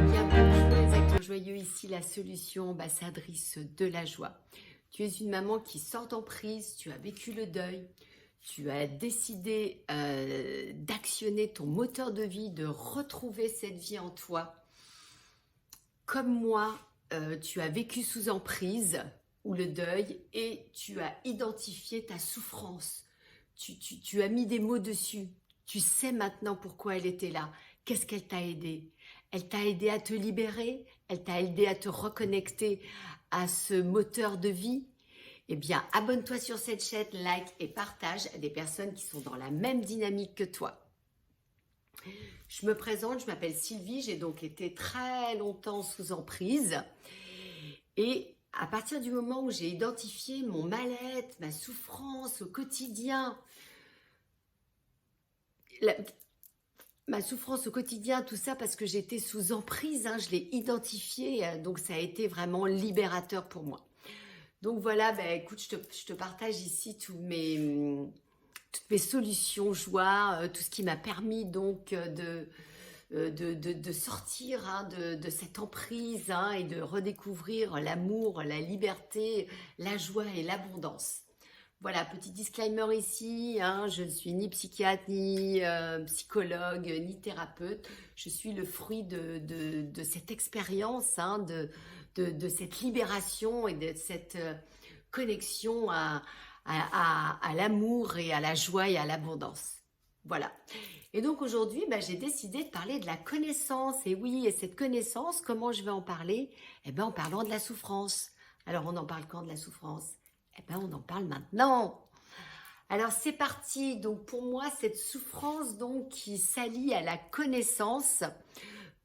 Bien, bonjour les acteurs joyeux, ici la solution ambassadrice de la joie. Tu es une maman qui sort d'emprise, tu as vécu le deuil, tu as décidé d'actionner ton moteur de vie, de retrouver cette vie en toi. Comme moi, tu as vécu sous emprise ou le deuil et tu as identifié ta souffrance. Tu as mis des mots dessus. Tu sais maintenant pourquoi elle était là. Qu'est-ce qu'elle t'a aidé? Elle t'a aidé à te libérer, elle t'a aidé à te reconnecter à ce moteur de vie. Eh bien, abonne-toi sur cette chaîne, like et partage à des personnes qui sont dans la même dynamique que toi. Je me présente, je m'appelle Sylvie, j'ai donc été très longtemps sous emprise. Et à partir du moment où j'ai identifié mon mal-être, ma souffrance au quotidien, ma souffrance au quotidien, tout ça parce que j'étais sous emprise, je l'ai identifié, donc ça a été vraiment libérateur pour moi. Donc voilà, écoute, je te partage ici toutes mes solutions joie, tout ce qui m'a permis donc de sortir de cette emprise et de redécouvrir l'amour, la liberté, la joie et l'abondance. Voilà, petit disclaimer ici, je ne suis ni psychiatre, ni psychologue, ni thérapeute. Je suis le fruit de cette expérience, de cette libération et de cette connexion à l'amour et à la joie et à l'abondance. Voilà. Et donc aujourd'hui, j'ai décidé de parler de la connaissance. Et oui, et cette connaissance, comment je vais en parler? Eh bien, en parlant de la souffrance. Alors, on en parle quand de la souffrance? Eh bien, on en parle maintenant. Alors, c'est parti. Donc, pour moi, cette souffrance donc qui s'allie à la connaissance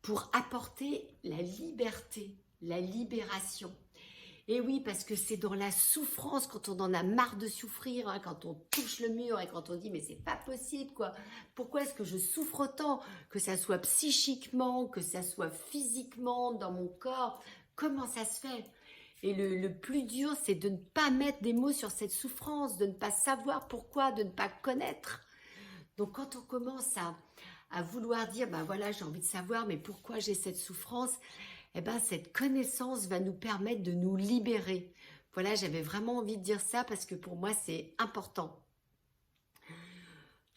pour apporter la liberté, la libération. Et oui, parce que c'est dans la souffrance, quand on en a marre de souffrir, quand on touche le mur et quand on dit « mais c'est pas possible, quoi. Pourquoi est-ce que je souffre autant ?» Que ça soit psychiquement, que ça soit physiquement, dans mon corps. Comment ça se fait? Et le plus dur, c'est de ne pas mettre des mots sur cette souffrance, de ne pas savoir pourquoi, de ne pas connaître. Donc quand on commence à vouloir dire « voilà, j'ai envie de savoir, mais pourquoi j'ai cette souffrance ?» Eh bien, cette connaissance va nous permettre de nous libérer. Voilà, j'avais vraiment envie de dire ça parce que pour moi, c'est important.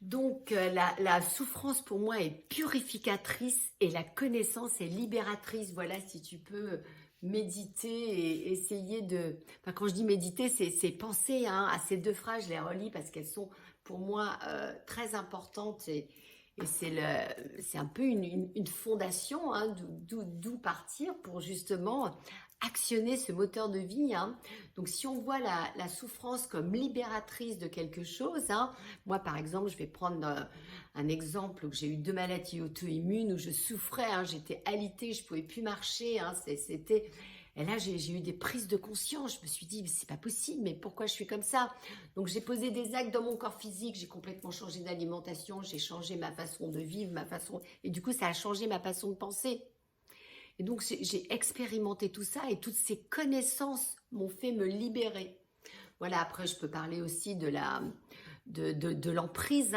Donc, la souffrance pour moi est purificatrice et la connaissance est libératrice. Voilà, si tu peux méditer et essayer de... Enfin, quand je dis méditer, c'est penser à ces deux phrases, je les relis parce qu'elles sont pour moi très importantes et c'est un peu une fondation d'où partir pour justement actionner ce moteur de vie. Donc si on voit la souffrance comme libératrice de quelque chose, moi par exemple je vais prendre un exemple où j'ai eu 2 maladies auto-immunes où je souffrais, j'étais alitée, je ne pouvais plus marcher, c'était... Et là, j'ai eu des prises de conscience. Je me suis dit, mais c'est pas possible, mais pourquoi je suis comme ça? Donc, j'ai posé des actes dans mon corps physique. J'ai complètement changé d'alimentation. J'ai changé ma façon de vivre, Et du coup, ça a changé ma façon de penser. Et donc, j'ai expérimenté tout ça et toutes ces connaissances m'ont fait me libérer. Voilà, après, je peux parler aussi de l'emprise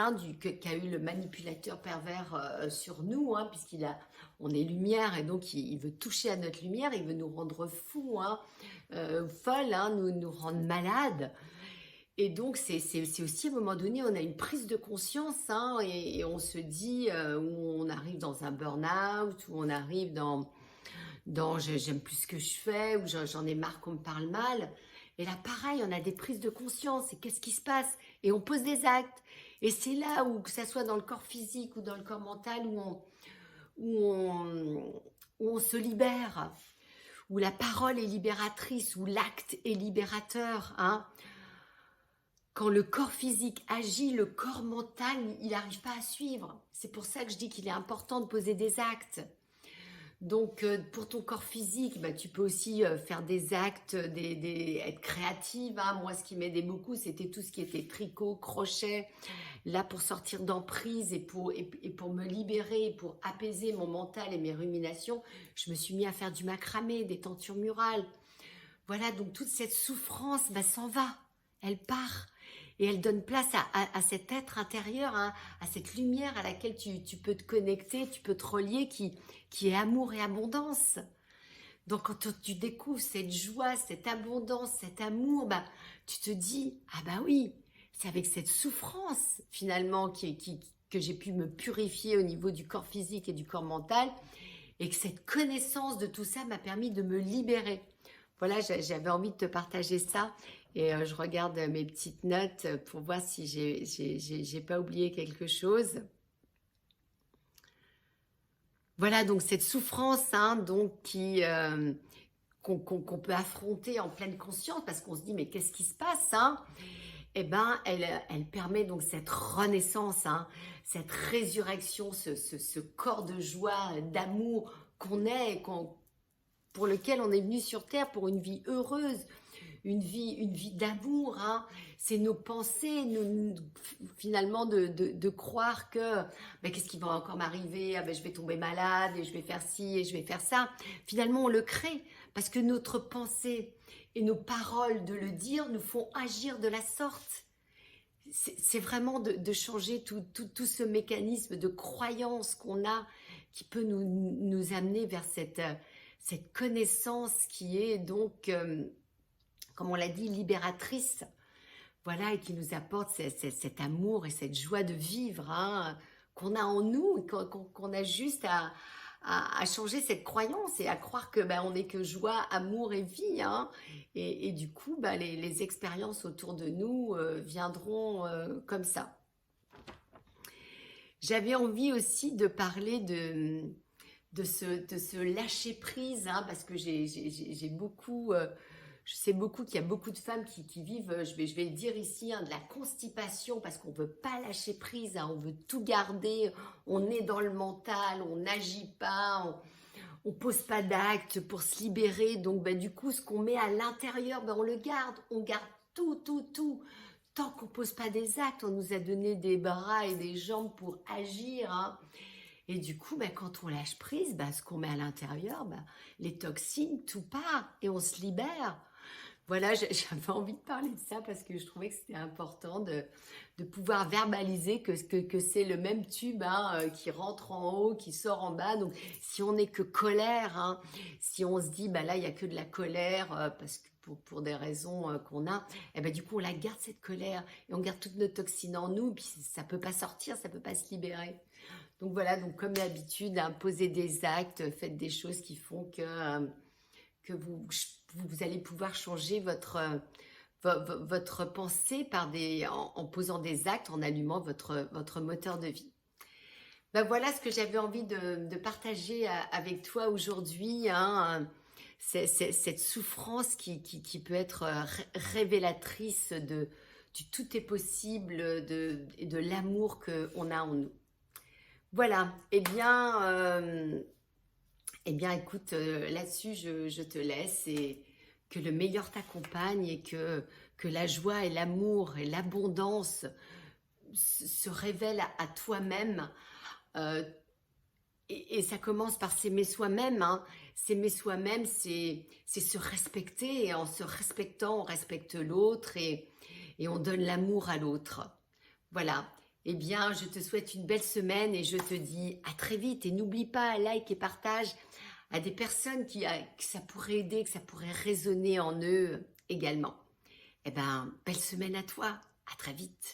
qu'a eu le manipulateur pervers sur nous, on est lumière et donc il veut toucher à notre lumière, il veut nous rendre fous, folles, nous rendre malades. Et donc, c'est aussi à un moment donné, on a une prise de conscience et on se dit, où on arrive dans un burn-out, où on arrive dans j'aime plus ce que je fais, ou j'en ai marre qu'on me parle mal. Et là, pareil, on a des prises de conscience. Et qu'est-ce qui se passe? Et on pose des actes. Et c'est là où, que ça soit dans le corps physique ou dans le corps mental, où on se libère, où la parole est libératrice, où l'acte est libérateur. Quand le corps physique agit, le corps mental, il n'arrive pas à suivre. C'est pour ça que je dis qu'il est important de poser des actes. Donc, pour ton corps physique, tu peux aussi faire des actes, être créative. Moi, ce qui m'aidait beaucoup, c'était tout ce qui était tricot, crochet. Là, pour sortir d'emprise et pour me libérer, pour apaiser mon mental et mes ruminations, je me suis mis à faire du macramé, des tentures murales. Voilà, donc toute cette souffrance s'en va, elle part. et elle donne place à cet être intérieur, hein, à cette lumière à laquelle tu peux te connecter, tu peux te relier, qui est amour et abondance. Donc quand tu découvres cette joie, cette abondance, cet amour, bah, tu te dis, ah bah oui, c'est avec cette souffrance finalement que j'ai pu me purifier au niveau du corps physique et du corps mental, et que cette connaissance de tout ça m'a permis de me libérer. Voilà, j'avais envie de te partager ça, et je regarde mes petites notes pour voir si j'ai pas oublié quelque chose. Voilà, donc cette souffrance, hein, donc qu'on peut affronter en pleine conscience, parce qu'on se dit, mais qu'est-ce qui se passe, hein? Eh ben, elle permet donc cette renaissance, hein, cette résurrection, ce corps de joie, d'amour qu'on est, pour lequel on est venu sur Terre pour une vie heureuse, une vie d'amour, hein. C'est nos pensées, finalement, de croire que ben, qu'est-ce qui va encore m'arriver, ah, ben, je vais tomber malade, et je vais faire ci, et je vais faire ça. Finalement, on le crée, parce que notre pensée et nos paroles de le dire nous font agir de la sorte. C'est vraiment de changer tout ce mécanisme de croyance qu'on a, qui peut nous amener vers cette connaissance qui est donc, comme on l'a dit, libératrice. Voilà, et qui nous apporte cet amour et cette joie de vivre, hein, qu'on a en nous, et qu'on a juste à changer cette croyance et à croire que ben, on n'est que joie, amour et vie, hein. Et du coup, ben, les expériences autour de nous viendront comme ça. J'avais envie aussi de parler de ce lâcher prise, hein, parce que j'ai beaucoup, je sais beaucoup qu'il y a beaucoup de femmes qui vivent, je vais le dire ici, hein, de la constipation, parce qu'on ne veut pas lâcher prise, hein, on veut tout garder, on est dans le mental, on n'agit pas, on ne pose pas d'acte pour se libérer. Donc ben, du coup, ce qu'on met à l'intérieur, ben, on garde tout. Tant qu'on ne pose pas des actes, on nous a donné des bras et des jambes pour agir, hein. Et du coup, ben, quand on lâche prise, ben, ce qu'on met à l'intérieur, ben, les toxines, tout part et on se libère. Voilà, j'avais envie de parler de ça parce que je trouvais que c'était important de pouvoir verbaliser que c'est le même tube, hein, qui rentre en haut, qui sort en bas. Donc, si on n'est que colère, hein, si on se dit, bah là, il n'y a que de la colère, parce que pour des raisons qu'on a, et ben, du coup, on la garde, cette colère, et on garde toutes nos toxines en nous, puis ça ne peut pas sortir, ça ne peut pas se libérer. Donc voilà, donc comme d'habitude, hein, posez des actes, faites des choses qui font que vous allez pouvoir changer votre pensée en posant des actes, en allumant votre moteur de vie. Ben voilà ce que j'avais envie de partager avec toi aujourd'hui, hein, cette souffrance qui peut être révélatrice du tout est possible, et de l'amour qu'on a en nous. Voilà, eh bien, écoute, là-dessus, je te laisse, et que le meilleur t'accompagne, et que la joie et l'amour et l'abondance se révèlent à toi-même. Euh, et ça commence par s'aimer soi-même, hein. S'aimer soi-même, c'est se respecter, et en se respectant, on respecte l'autre, et on donne l'amour à l'autre. Voilà. Eh bien, je te souhaite une belle semaine, et je te dis à très vite. Et n'oublie pas, like et partage à des personnes que ça pourrait aider, que ça pourrait résonner en eux également. Eh bien, belle semaine à toi. À très vite.